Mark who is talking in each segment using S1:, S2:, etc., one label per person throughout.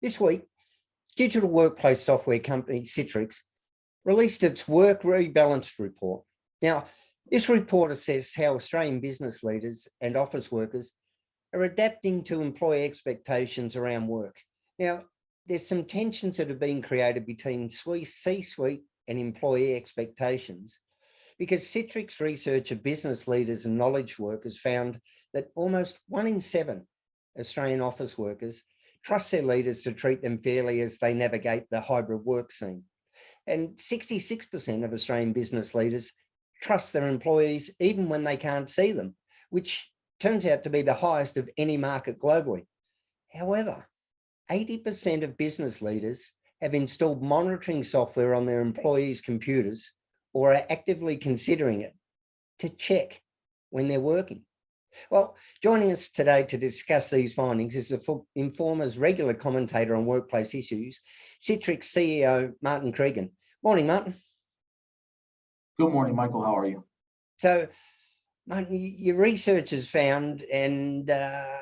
S1: This week, digital workplace software company Citrix released its Work Rebalanced Report. Now, this report assessed how Australian business leaders and office workers are adapting to employee expectations around work. Now, there's some tensions that have been created between C-suite and employee expectations because Citrix research of business leaders and knowledge workers found that almost 1 in 7 Australian office workers trust their leaders to treat them fairly as they navigate the hybrid work scene. And 66% of Australian business leaders trust their employees even when they can't see them, which turns out to be the highest of any market globally. However, 80% of business leaders have installed monitoring software on their employees' computers or are actively considering it to check when they're working. Well, joining us today to discuss these findings is the Informer's regular commentator on workplace issues, Citrix CEO, Martin Cregan. Morning, Martin.
S2: Good morning, Michael. How are you?
S1: So, Martin, your research has found that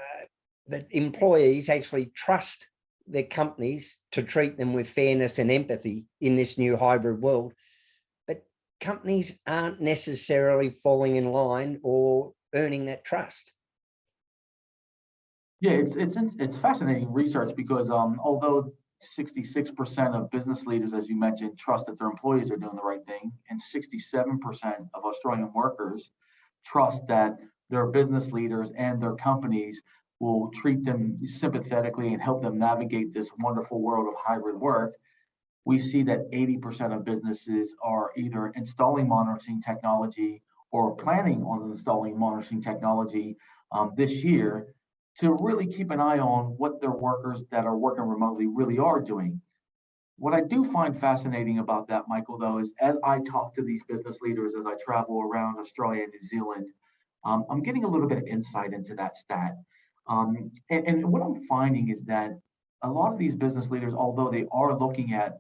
S1: employees actually trust their companies to treat them with fairness and empathy in this new hybrid world, but companies aren't necessarily falling in line or earning that trust.
S2: Yeah, it's fascinating research because although 66% of business leaders, as you mentioned, trust that their employees are doing the right thing, and 67% of Australian workers trust that their business leaders and their companies will treat them sympathetically and help them navigate this wonderful world of hybrid work, we see that 80% of businesses are either installing monitoring technology or planning on installing monitoring technology this year to really keep an eye on what their workers that are working remotely really are doing. What I do find fascinating about that, Michael, though, is as I talk to these business leaders, as I travel around Australia and New Zealand, I'm getting a little bit of insight into that stat. And what I'm finding is that a lot of these business leaders, although they are looking at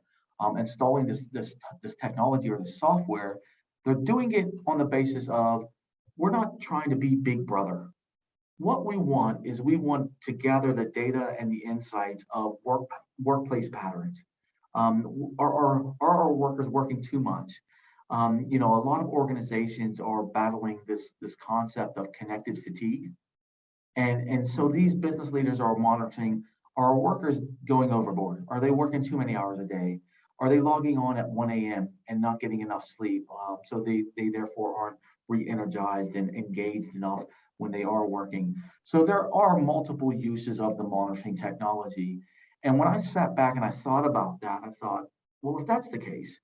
S2: installing this technology or this software, they're doing it on the basis of, we're not trying to be big brother. What we want is we want to gather the data and the insights of workplace patterns. Are our workers working too much? A lot of organizations are battling this concept of connected fatigue. And so these business leaders are monitoring, are workers going overboard? Are they working too many hours a day? Are they logging on at 1 a.m. and not getting enough sleep? So they therefore aren't re-energized and engaged enough when they are working. So there are multiple uses of the monitoring technology. And when I sat back and I thought about that, I thought, well, if that's the case,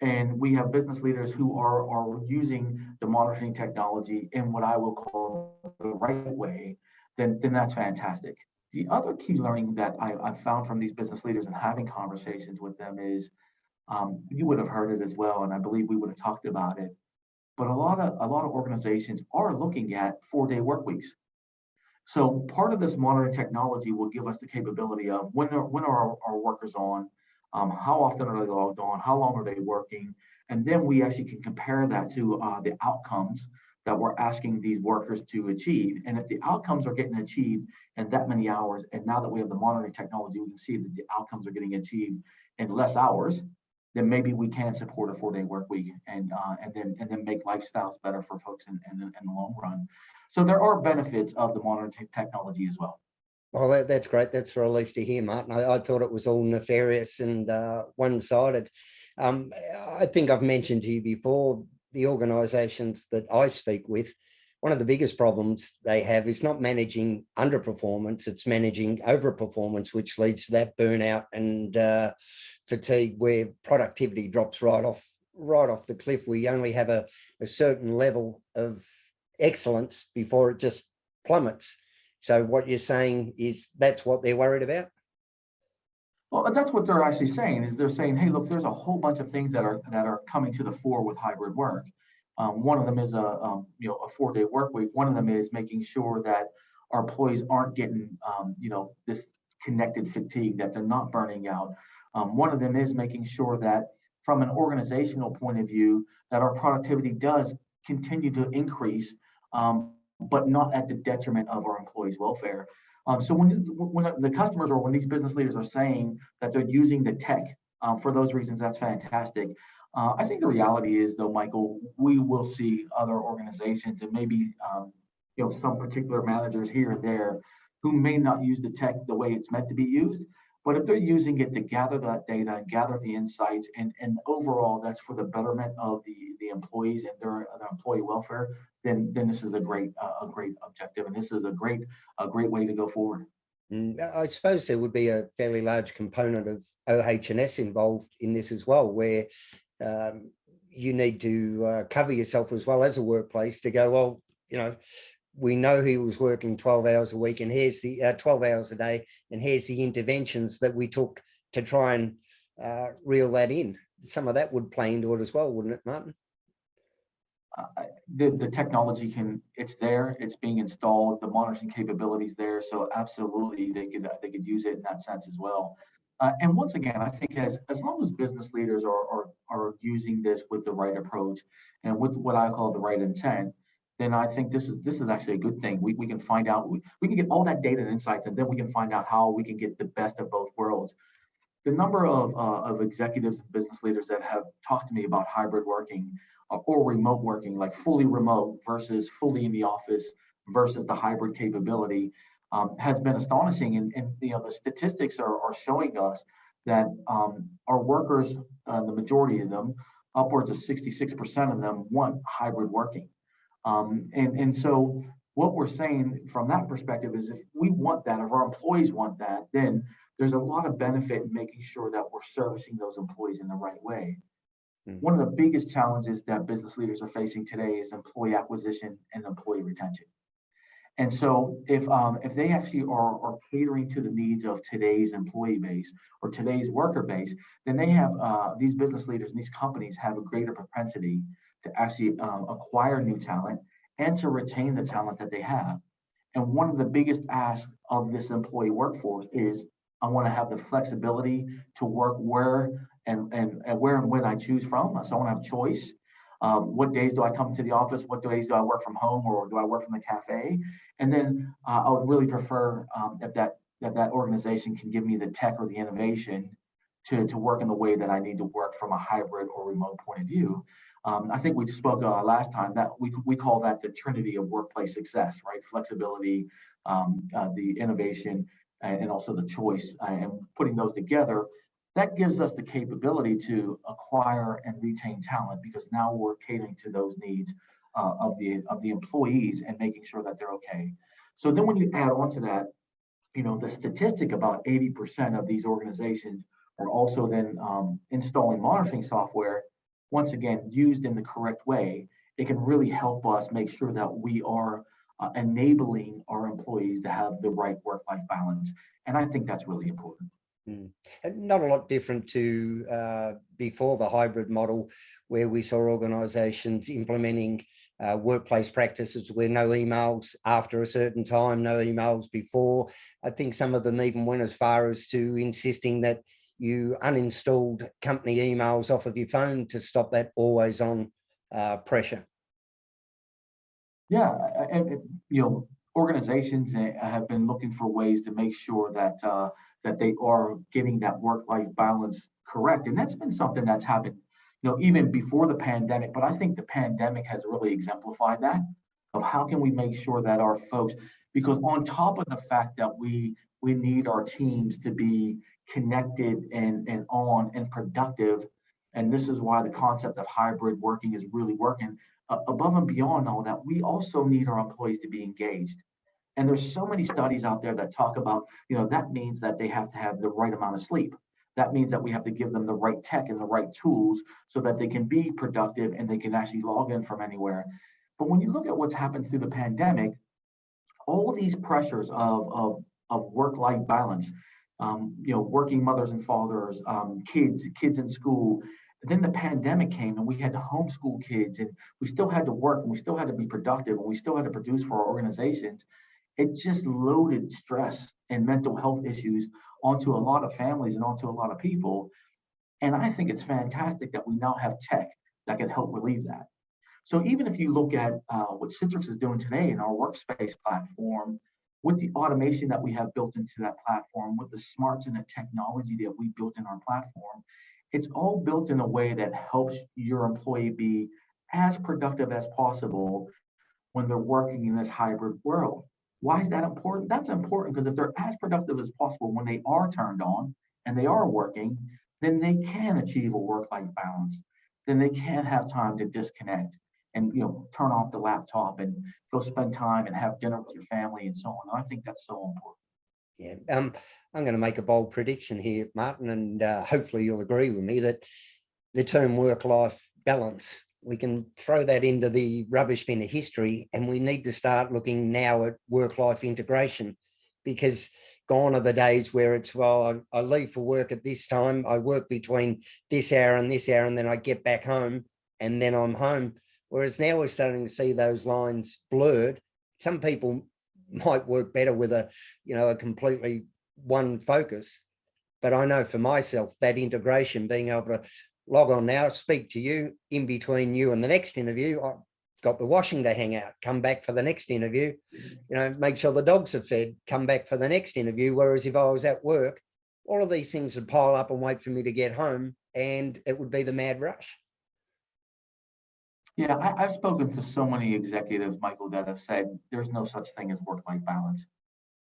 S2: and we have business leaders who are using the monitoring technology in what I will call the right way, then that's fantastic. The other key learning that I've found from these business leaders and having conversations with them is, you would have heard it as well, and I believe we would have talked about it, but a lot of organizations are looking at 4-day work weeks. So part of this monitoring technology will give us the capability of when are our workers on, how often are they logged on, how long are they working, and then we actually can compare that to the outcomes that we're asking these workers to achieve. And if the outcomes are getting achieved in that many hours, and now that we have the monitoring technology, we can see that the outcomes are getting achieved in less hours, then maybe we can support a 4-day work week and then make lifestyles better for folks in the long run. So there are benefits of the monitoring technology as well.
S1: Well, that's great. That's a relief to hear, Martin. I thought it was all nefarious and one-sided. I think I've mentioned to you before, the organisations that I speak with, one of the biggest problems they have is not managing underperformance, it's managing overperformance, which leads to that burnout and fatigue where productivity drops right off the cliff. We only have a certain level of excellence before it just plummets. So what you're saying is that's what they're worried about?
S2: Well, that's what they're actually saying, is they're saying, hey, look, there's a whole bunch of things that are coming to the fore with hybrid work. One of them is a 4-day work week. One of them is making sure that our employees aren't getting this connected fatigue, that they're not burning out. One of them is making sure that from an organizational point of view, that our productivity does continue to increase, but not at the detriment of our employees' welfare. So when the customers or when these business leaders are saying that they're using the tech for those reasons, that's fantastic. I think the reality is, though, Michael, we will see other organizations and maybe some particular managers here and there who may not use the tech the way it's meant to be used. But if they're using it to gather that data and gather the insights, and overall that's for the betterment of the employees and their employee welfare, then this is a great objective, and this is a great way to go forward.
S1: I suppose there would be a fairly large component of OH&S involved in this as well, where you need to cover yourself as well as a workplace to go, well, we know he was working 12 hours a week, and here's the 12 hours a day, and here's the interventions that we took to try and reel that in. Some of that would play into it as well, wouldn't it, Martin?
S2: The technology it's there, it's being installed, the monitoring capabilities there, so absolutely they could use it in that sense as well. And once again, I think as long as business leaders are using this with the right approach and with what I call the right intent, then I think this is actually a good thing. We can find out, we can get all that data and insights, and then we can find out how we can get the best of both worlds. The number of executives and business leaders that have talked to me about hybrid working or remote working, like fully remote versus fully in the office versus the hybrid capability, has been astonishing. And the statistics are showing us that our workers, the majority of them, upwards of 66% of them want hybrid working. And so what we're saying from that perspective is, if we want that, if our employees want that, then there's a lot of benefit in making sure that we're servicing those employees in the right way. One of the biggest challenges that business leaders are facing today is employee acquisition and employee retention. And so if they actually are catering to the needs of today's employee base or today's worker base, then they have these business leaders and these companies have a greater propensity to actually acquire new talent and to retain the talent that they have. And one of the biggest asks of this employee workforce is, I want to have the flexibility to work where and when I choose from. So I want to have choice. What days do I come to the office? What days do I work from home, or do I work from the cafe? And then I would really prefer if that organization can give me the tech or the innovation to work in the way that I need to work from a hybrid or remote point of view. I think we spoke last time that we call that the trinity of workplace success, right? Flexibility, the innovation, and also the choice, and putting those together, that gives us the capability to acquire and retain talent, because now we're catering to those needs of the employees and making sure that they're okay. So then when you add on to that, the statistic about 80% of these organizations are also then installing monitoring software, once again, used in the correct way, it can really help us make sure that we are enabling our employees to have the right work-life balance. And I think that's really important.
S1: Not a lot different to before the hybrid model, where we saw organizations implementing workplace practices where no emails after a certain time, no emails before. I think some of them even went as far as to insisting that you uninstalled company emails off of your phone to stop that always on pressure.
S2: Yeah, and organizations have been looking for ways to make sure that they are getting that work-life balance correct, and that's been something that's happened, even before the pandemic. But I think the pandemic has really exemplified that, of how can we make sure that our folks, because on top of the fact that we need our teams to be connected and on and productive, and this is why the concept of hybrid working is really working. Above and beyond all that, we also need our employees to be engaged. And there's so many studies out there that talk about, that means that they have to have the right amount of sleep. That means that we have to give them the right tech and the right tools so that they can be productive and they can actually log in from anywhere. But when you look at what's happened through the pandemic, all these pressures of work-life balance, working mothers and fathers, kids in school. Then the pandemic came and we had to homeschool kids, and we still had to work, and we still had to be productive, and we still had to produce for our organizations. It just loaded stress and mental health issues onto a lot of families and onto a lot of people. And I think it's fantastic that we now have tech that can help relieve that. So even if you look at what Citrix is doing today in our workspace platform, with the automation that we have built into that platform, with the smarts and the technology that we built in our platform, it's all built in a way that helps your employee be as productive as possible when they're working in this hybrid world. Why is that important? That's important because if they're as productive as possible when they are turned on and they are working, then they can achieve a work-life balance. Then they can have time to disconnect and turn off the laptop and go spend time and have dinner with your family and so on. And I think that's so important.
S1: Yeah, I'm going to make a bold prediction here, Martin, and hopefully you'll agree with me that the term work-life balance, we can throw that into the rubbish bin of history, and we need to start looking now at work-life integration, because gone are the days where it's, well, I leave for work at this time, I work between this hour, and then I get back home, and then I'm home. Whereas now we're starting to see those lines blurred. Some people might work better with a completely one focus. But I know for myself, that integration, being able to log on now, speak to you, in between you and the next interview, I've got the washing to hang out, come back for the next interview, make sure the dogs are fed, come back for the next interview. Whereas if I was at work, all of these things would pile up and wait for me to get home, and it would be the mad rush.
S2: Yeah, I've spoken to so many executives, Michael, that have said there's no such thing as work-life balance.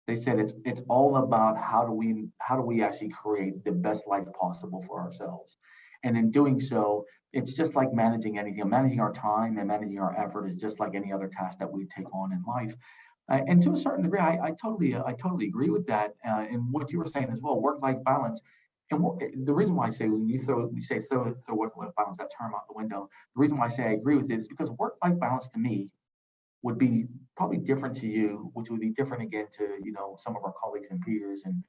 S2: They said it's all about how do we actually create the best life possible for ourselves. And in doing so, it's just like managing anything. Managing our time and managing our effort is just like any other task that we take on in life. And to a certain degree, I totally agree with that. And what you were saying as well, work-life balance. And the reason why I say when you say throw work-life balance, that term out the window. The reason why I say I agree with it is because work-life balance to me would be probably different to you, which would be different again to some of our colleagues and peers and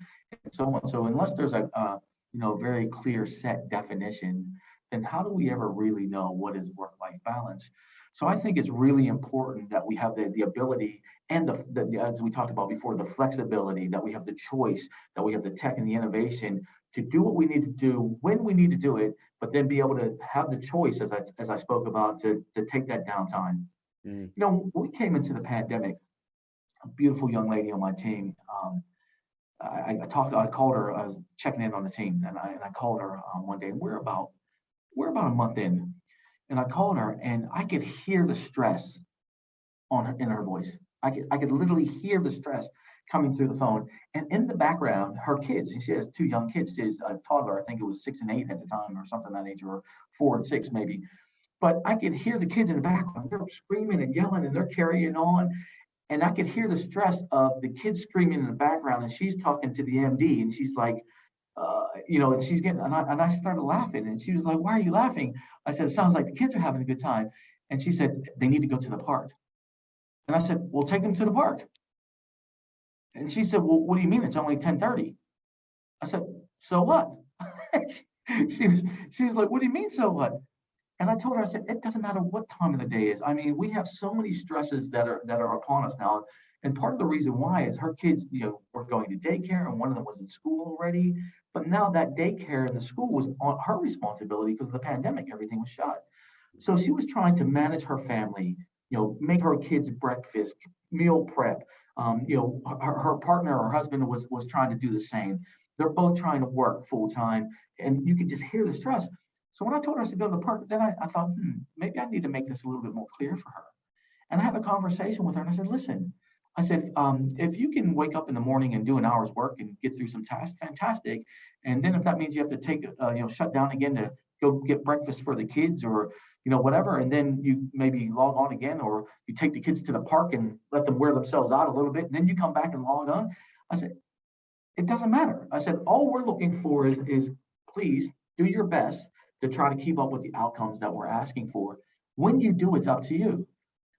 S2: so on. So unless there's a very clear set definition, then how do we ever really know what is work-life balance? So I think it's really important that we have the ability and the as we talked about before, the flexibility, that we have the choice, that we have the tech and the innovation to do what we need to do when we need to do it, but then be able to have the choice, as I spoke about, to take that downtime. When we came into the pandemic, a beautiful young lady on my team, I called her, I was checking in on the team, and I called her one day, and we're about a month in, and I called her, and I could hear the stress in her voice. I could literally hear the stress coming through the phone, and in the background, her kids. She has two young kids. She has a toddler. I think it was 6 and 8 at the time, or something of that age, or 4 and 6 maybe. But I could hear the kids in the background. They're screaming and yelling, and they're carrying on. And I could hear the stress of the kids screaming in the background. And she's talking to the MD, and she's like, and she's getting, and I started laughing. And she was like, "Why are you laughing?" I said, "It sounds like the kids are having a good time." And she said, "They need to go to the park." And I said, "Well, take them to the park." And she said, "Well, what do you mean? It's only 10:30. I said, "So what?" she was like, "What do you mean, so what?" And I told her, I said, it doesn't matter what time of the day is. I mean, we have so many stresses that are upon us now. And part of the reason why is her kids, were going to daycare, and one of them was in school already. But now that daycare and the school was on her responsibility because of the pandemic, everything was shut. So she was trying to manage her family, make her kids breakfast, meal prep. Her partner or her husband was trying to do the same. They're both trying to work full time, and you could just hear the stress. So when I told her I said go to the park, then I thought, maybe I need to make this a little bit more clear for her. And I had a conversation with her, and I said, listen, I said, if you can wake up in the morning and do an hour's work and get through some tasks, fantastic. And then if that means you have to take, shut down again to go get breakfast for the kids, or whatever, and then you maybe log on again, or you take the kids to the park and let them wear themselves out a little bit, and then you come back and log on. I said, it doesn't matter. I said, all we're looking for is please do your best to try to keep up with the outcomes that we're asking for. When you do, it's up to you.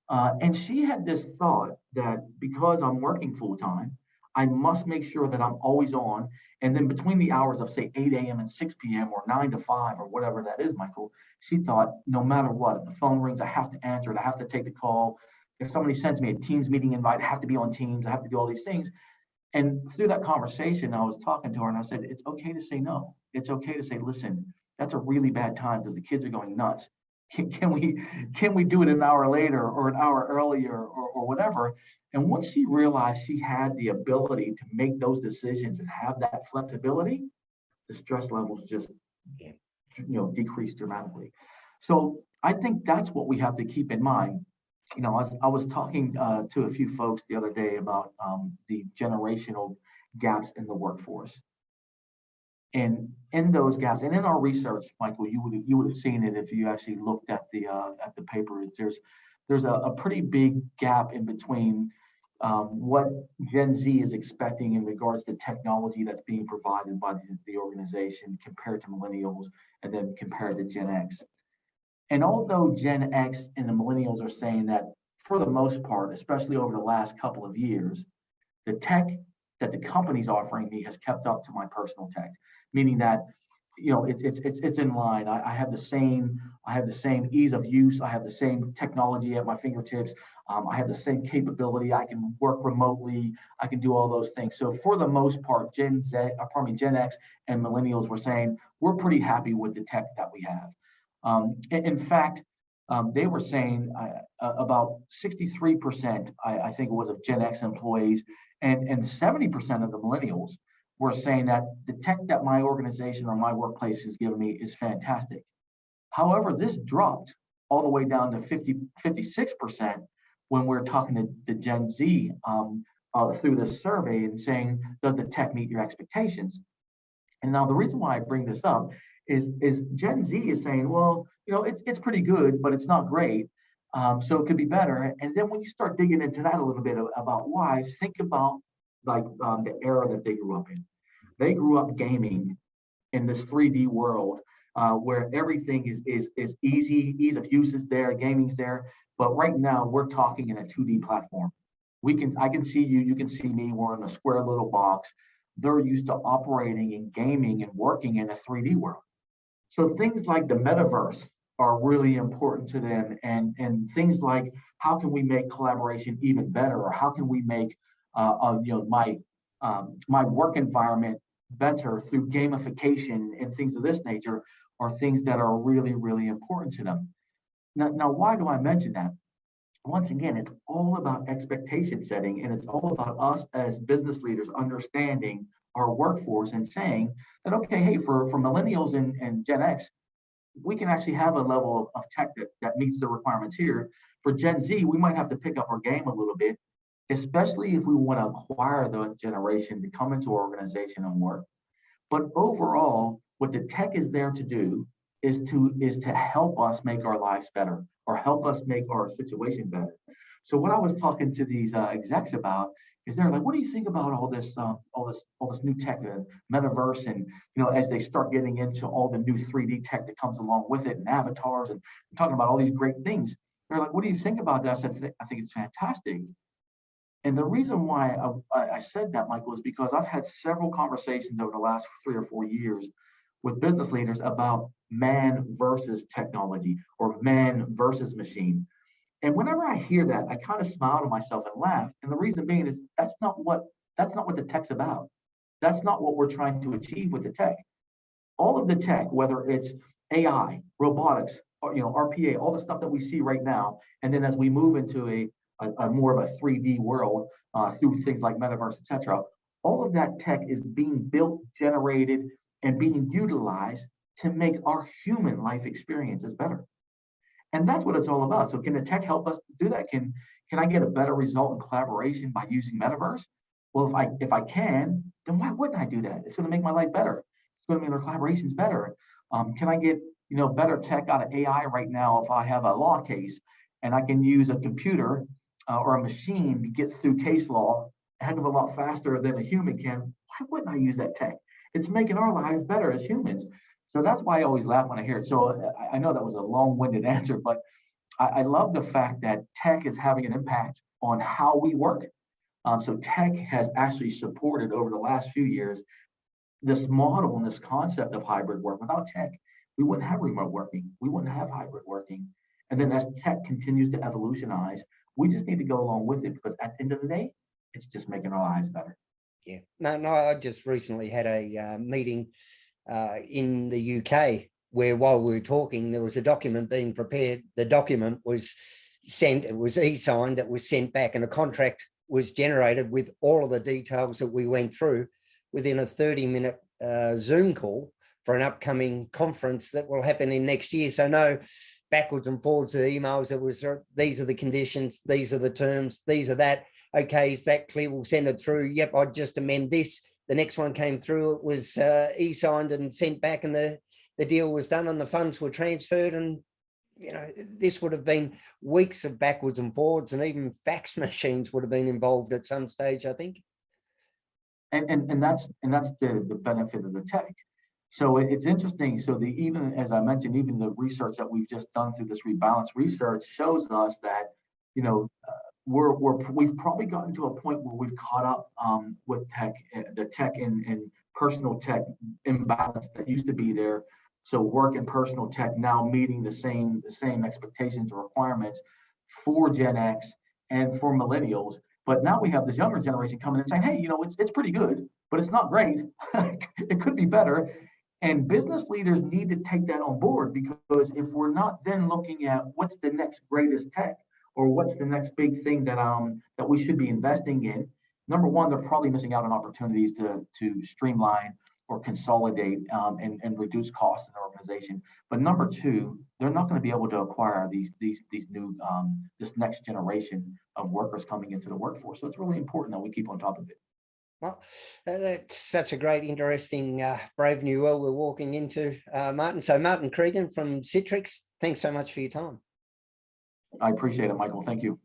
S2: And she had this thought that because I'm working full time, I must make sure that I'm always on. And then between the hours of, say, 8 a.m. and 6 p.m. or 9 to 5 or whatever that is, Michael, she thought no matter what, if the phone rings, I have to answer it. I have to take the call. If somebody sends me a Teams meeting invite, I have to be on Teams. I have to do all these things. And through that conversation, I was talking to her, and I said, it's okay to say no. It's okay to say, listen, that's a really bad time because the kids are going nuts. can we do it an hour later or an hour earlier or whatever? And once she realized she had the ability to make those decisions and have that flexibility, the stress levels just decreased dramatically. So I think that's what we have to keep in mind. I was talking to a few folks the other day about the generational gaps in the workforce. And in those gaps, and in our research, Michael, you would have seen it if you actually looked at the paper. There's a pretty big gap in between what Gen Z is expecting in regards to technology that's being provided by the organization compared to millennials, and then compared to Gen X. And although Gen X and the millennials are saying that for the most part, especially over the last couple of years, the tech that the company's offering me has kept up to my personal tech, meaning that it's in line. I have the same ease of use. I have the same technology at my fingertips. I have the same capability. I can work remotely. I can do all those things. So for the most part, Gen X and millennials were saying we're pretty happy with the tech that we have. In fact, they were saying about 63%, I think it was, of Gen X employees, and 70% of the millennials were saying that the tech that my organization or my workplace has given me is fantastic. However, this dropped all the way down to 56% when we're talking to the Gen Z through this survey and saying, does the tech meet your expectations? And now the reason why I bring this up is Gen Z is saying, well, it's pretty good, but it's not great. So it could be better. And then when you start digging into that a little bit about why, think about the era that they grew up in. They grew up gaming in this 3D world where everything is easy, ease of use is there, gaming's there. But right now we're talking in a 2D platform. I can see you, you can see me, we're in a square little box. They're used to operating and gaming and working in a 3D world. So things like the metaverse are really important to them, and things like how can we make collaboration even better, or how can we make my work environment better through gamification and things of this nature, are things that are really, really important to them. Now, why do I mention that? Once again, it's all about expectation setting, and it's all about us as business leaders understanding our workforce and saying that, okay, hey, for millennials and Gen X, we can actually have a level of tech that meets the requirements here. For Gen Z, we might have to pick up our game a little bit, especially if we want to acquire the generation to come into our organization and work. But overall, what the tech is there to do is to help us make our lives better, or help us make our situation better. So what I was talking to these execs about is they're like, what do you think about all this new tech, metaverse, and as they start getting into all the new 3D tech that comes along with it, and avatars, and talking about all these great things. They're like, what do you think about that? I said, I think it's fantastic. And the reason why I said that, Michael, is because I've had several conversations over the last 3 or 4 years with business leaders about man versus technology, or man versus machine. And whenever I hear that, I kind of smile to myself and laugh. And the reason being is that's not what the tech's about. That's not what we're trying to achieve with the tech. All of the tech, whether it's AI, robotics, or RPA, all the stuff that we see right now, and then as we move into a more of a 3D world through things like metaverse, etc., all of that tech is being built, generated, and being utilized to make our human life experiences better. And that's what it's all about. So can the tech help us do that? Can I get a better result in collaboration by using metaverse? Well, if I can, then why wouldn't I do that? It's going to make my life better. It's going to make our collaborations better. Can I get better tech out of AI right now if I have a law case and I can use a computer or a machine to get through case law a heck of a lot faster than a human can? Why wouldn't I use that tech? It's making our lives better as humans. So that's why I always laugh when I hear it. So I know that was a long-winded answer, but I love the fact that tech is having an impact on how we work. So tech has actually supported over the last few years this model and this concept of hybrid work. Without tech, we wouldn't have remote working. We wouldn't have hybrid working. And then as tech continues to evolutionize, we just need to go along with it, because at the end of the day, it's just making our lives better.
S1: Yeah, no, I just recently had a meeting in the UK, where while we were talking, there was a document being prepared. The document was sent, it was e-signed, it was sent back, and a contract was generated with all of the details that we went through within a 30-minute Zoom call for an upcoming conference that will happen in next year. So no backwards and forwards of emails. It was, these are the conditions, these are the terms, these are that. Okay, is that clear? We'll send it through. Yep, I'd just amend this. The next one came through, it was e-signed and sent back, and the deal was done and the funds were transferred. And you know, this would have been weeks of backwards and forwards, and even fax machines would have been involved at some stage, I think.
S2: And that's the benefit of the tech. So it's interesting. So even as I mentioned, even the research that we've just done through this rebalance research shows us that, you know, we've probably gotten to a point where we've caught up with tech, the tech and personal tech imbalance that used to be there. So work and personal tech now meeting the same expectations or requirements for Gen X and for millennials. But now we have this younger generation coming and saying, hey, you know, it's pretty good, but it's not great. It could be better. And business leaders need to take that on board, because if we're not then looking at what's the next greatest tech or what's the next big thing that we should be investing in, number one, they're probably missing out on opportunities to streamline or consolidate and reduce costs in the organization. But number two, they're not going to be able to acquire these new this next generation of workers coming into the workforce. So it's really important that we keep on top of it.
S1: Well, that's such a great, interesting, brave new world we're walking into, Martin. So Martin Cregan from Citrix, thanks so much for your time.
S2: I appreciate it, Michael. Thank you.